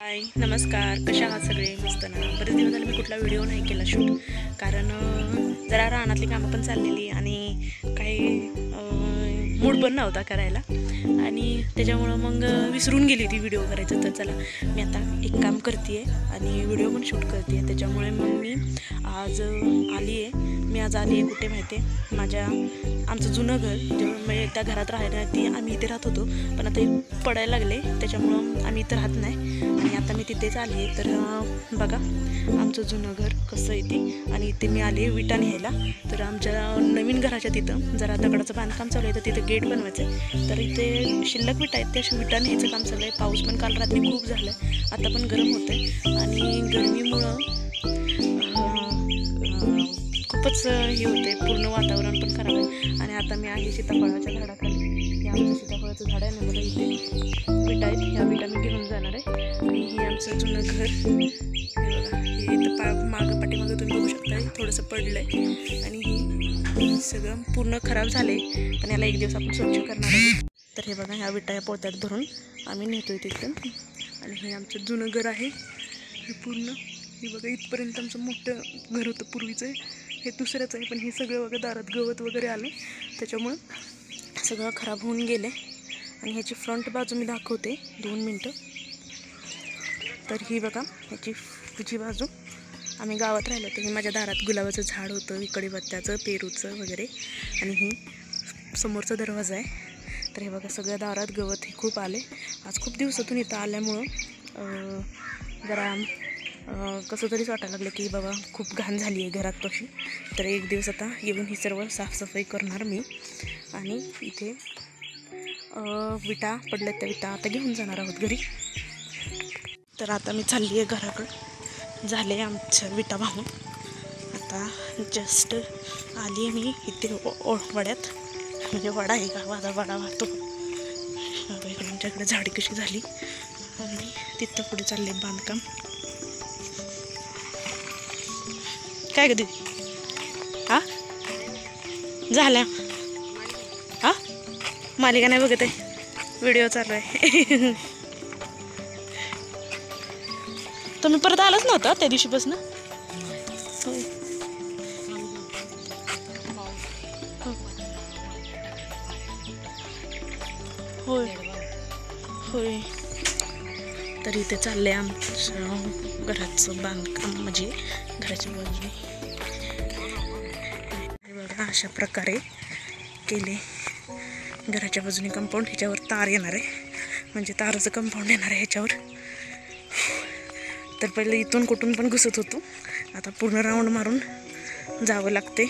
हाय नमस्कार, कशा आहात सगळे? मस्त ना. बरेच दिवस झाले मी कुठला व्हिडिओ नाही केला शूट, कारण जरा रानातली कामं पण चाललेली आणि काही मूड पण नव्हता करायला आणि त्याच्यामुळं मग विसरून गेली ती व्हिडिओ करायचं. तर चला मी आता एक काम करते आहे आणि व्हिडिओ पण शूट करते आहे. त्याच्यामुळे मग मी आज आली आहे. मी आज आली आहे कुठे माहिती आहे? आमचं जुनं घर म्हणजे त्या घरात राहायला ती आम्ही इथे राहत होतो, पण आता पडायला लागले त्याच्यामुळं आम्ही इथं राहत नाही आणि आता मी तिथेच आले. तर बघा आमचं जुनं घर कसं आहे ते. आणि इथे मी आले विटा न्यायला. तर आमच्या नवीन घराच्या तिथं जरा दगडाचं बांधकाम चालू आहे, तर तिथं गेट बनवायचं आहे. तर इथे शिल्लक विटा आहेत, त्या विटा न्यायचं काम चालू आहे. पाऊस पण काल रात्री खूप झालं आहे, आता पण गरम होतं आहे आणि गरमीमुळं खूपच हे होते, पूर्ण वातावरण पण खराब आहे. आणि आता मी आहे सीताफळाच्या झाडाखाली. हे आमचं सीताफळाचं झाड आहे ना, मला इथे विटा आहेत, ह्या विटा मी घेऊन जाणार आहे. आणि हे आमचं जुनं घर, हे बघा, हे इथं मागं पाठीमागं तुम्ही बघू शकता, थोडंसं पडलं आहे आणि हे सगळं पूर्ण खराब झालं आहे, पण याला एक दिवस आपण स्वच्छ करणार आहोत. तर हे बघा, ह्या विटा या पोत्यात भरून आम्ही नेतो आहे तिथून. आणि हे आमचं जुनं घर आहे, हे पूर्ण. हे बघा, इथपर्यंत आमचं मोठं घर होतं पूर्वीचं, हे दुसऱ्याचं आहे. पण हे सगळं बघा दारात गवत वगैरे आलं, त्याच्यामुळं सगळं खराब होऊन गेलं. आणि ह्याची फ्रंट बाजू मी दाखवते 2 मिनटं. तर ही बघा, ह्याची पुढची बाजू. आम्ही गावात राहिलो तर हे माझ्या दारात गुलाबाचं झाड होतं, कढीपत्त्याचं, पेरूचं वगैरे. आणि ही समोरचा दरवाजा आहे. तर हे बघा, सगळ्या दारात गवत हे खूप आले. आज खूप दिवसातून इथं आल्यामुळं जरा कसं तरीच वाटायला लागलं की बाबा खूप घाण झाली आहे घरात तशी. तर एक दिवस आता येऊन ही सर्व साफसफाई करणार मी. आणि इथे विटा पडल्यात, त्या विटा आता घेऊन जाणार आहोत घरी. तर आता मी चालली आहे घराकडं, झाले आमच्या विटा वाहून. आता जस्ट आली आहे मी इथे वड्यात, म्हणजे वडा आहे का, वादा वडा वाहतो इकडे. आमच्याकडे झाडी कशी झाली आणि तिथं पुढे चालले बांधकाम. काय कधी हा झाल्या हा मालिका नाही बघत आहे, व्हिडिओ चालू आहे. तुम्ही परत आलाच नव्हता त्या दिवशीपासून? होय होय. तर इथे चाललंय आमचं घराचं बांधकाम, म्हणजे घराच्या बाजूने. बघा, अशा प्रकारे केले घराच्या बाजूने कंपाऊंड. ह्याच्यावर तार येणार आहे, म्हणजे ताराचं कंपाऊंड येणार आहे ह्याच्यावर. तर पहिले इथून कुठून पण घुसत होतो, आता पूर्ण राऊंड मारून जावं लागते.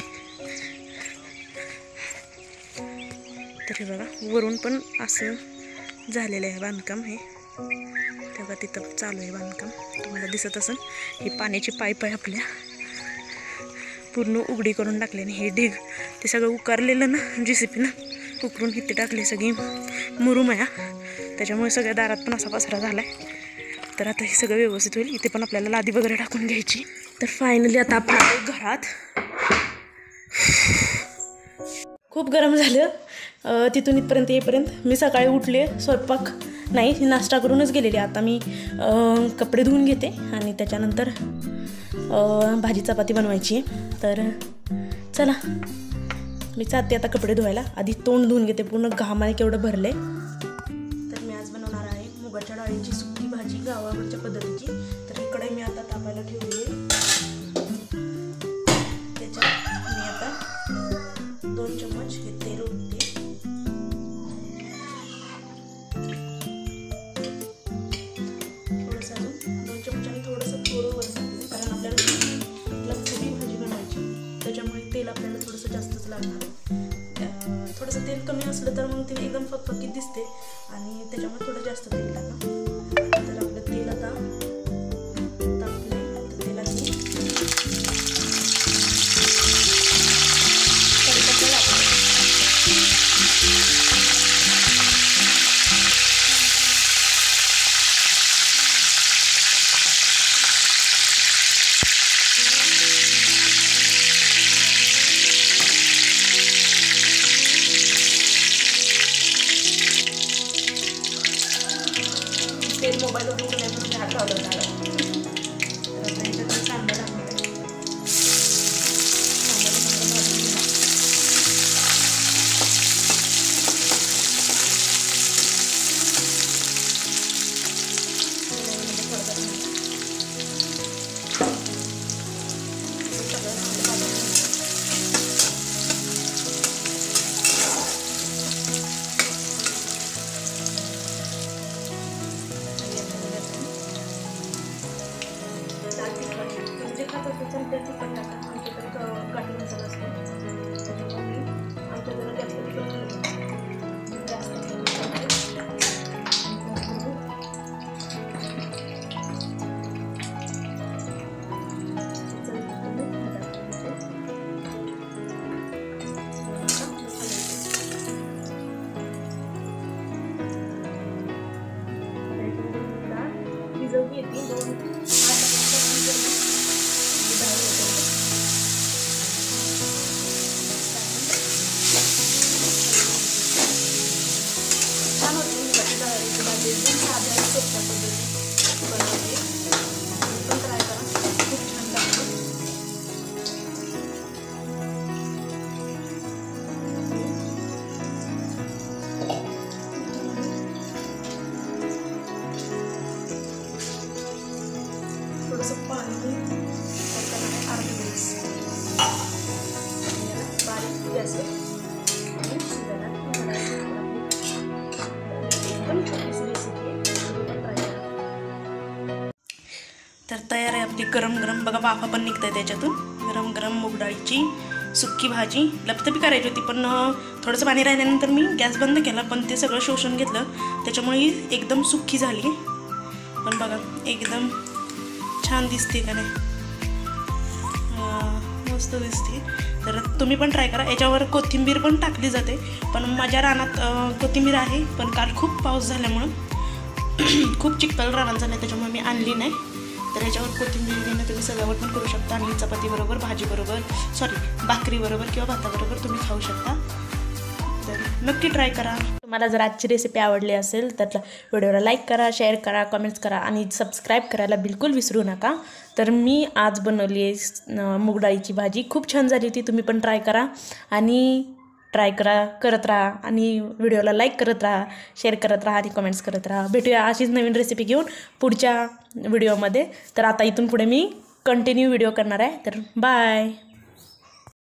तर हे बघा, वरून पण असं झालेलं आहे बांधकाम. हे तेव्हा तिथं चालू आहे बांधकाम, तुम्हाला दिसत असेल. ही पाण्याची पाईप आहे आपल्या, पूर्ण उघडी करून टाकल्याने हे ढीग ते सगळं उकारलेलं ना, JCPनं उकरून इथे टाकले सगळी मुरुमया. त्याच्यामुळे सगळ्या दारात पण असा पसरा झाला आहे. तर आता हे सगळं व्यवस्थित होईल. इथे पण आपल्याला लादी वगैरे टाकून घ्यायची. तर फायनली आता आपण आलो घरात. खूप गरम झालं तिथून इथपर्यंत येईपर्यंत. मी सकाळी उठले, स्वयंपाक नाही, नाश्ता करूनच गेलेले. आता मी कपडे धुवून घेते आणि त्याच्यानंतर भाजी चपाती बनवायची आहे. तर चला मी चालते आता कपडे धुवायला. आधी तोंड धुवून घेते, पूर्ण घामाने केवढं भरले. तर मी आज बनवणार आहे मुगाच्या डाळीची सुकी भाजी, गावाकडच्या पद्धतीची. तर इकडे मी आता तापायला ठेवली आहे. त्याच्यात मी आता 2 चम्मच हे तेल ओतते. थोडंसं अजून 2 चम्मच आणि थोडं वर सांगते, कारण आपल्याला पुरी भाजी बनवायची, त्याच्यामुळे तेल आपल्याला थोडंसं जास्तच लागणार आहे. थोडंसं तेल कमी असलं तर मग ते एकदम फकफकीत दिसते आणि त्याच्यामुळे थोडं जास्त तेल टाका. तर आपलं तेल आता तापले, तर तेलात मी कढीपत्ता टाकते. लावलं डाळ. तर यांच्यात कांदा टाकणार आहे. कांदा चांगला भाजून घेणार. जे खात असेल ते तिखट टाका. आमच्याकडे काठी मसाला असतो त्याच्यामुळे मी आमच्या जरा जास्त तिखट जास्त भिजवली येते 2-8 छान होते मुगाची डाळीची भाजी. एकदम साध्या सोप्या पद्धतीने बनवते. पण ट्राय करा, खूप छान लागते. थोडंसं पाणी टाकणार आहे, अर्धा ग्लास. बारीक गॅस आणि शिजायला तर तयार आहे आपली गरम गरम. बघा वाफा पण निघत आहे त्याच्यातून. गरम गरम मूग डाळीची सुक्की भाजी. लपतपी करायची होती पण थोडंसं पाणी राहिल्यानंतर मी गॅस बंद केला, पण ते सगळं शोषून घेतलं त्याच्यामुळे ही एकदम सुक्की झाली. पण बघा एकदम छान दिसते का नाही, मस्त दिसते. तर तुम्ही पण ट्राय करा. याच्यावर कोथिंबीर पण टाकली जाते, पण माझ्या रानात कोथिंबीर आहे पण काल खूप पाऊस झाल्यामुळं खूप चिखल रानात झालं त्याच्यामुळे मी आणली नाही. तर याच्यावर कोथिंबीर घेणं तुम्ही सजावट पण करू शकता आणि चपातीबरोबर, भाजीबरोबर, भाकरीबरोबर किंवा भाताबरोबर तुम्ही खाऊ शकता. तर नक्की ट्राय करा. तुम्हाला जर आजची रेसिपी आवडली असेल तर व्हिडिओला लाईक करा, शेअर करा, कमेंट्स करा आणि सबस्क्राईब करायला बिलकुल विसरू नका. तर मी आज बनवली आहे मूग डाळीची भाजी. खूप छान झाली होती. तुम्ही पण ट्राय करा आणि करत राहा आणि व्हिडिओला लाईक करत राहा, शेअर करत राहा आणि कमेंट्स करत राहा. भेटूया अशीच नवीन रेसिपी घेऊन पुढच्या व्हिडिओमध्ये. तर आता इथून पुढे मी कंटिन्यू व्हिडिओ करणार आहे. तर बाय.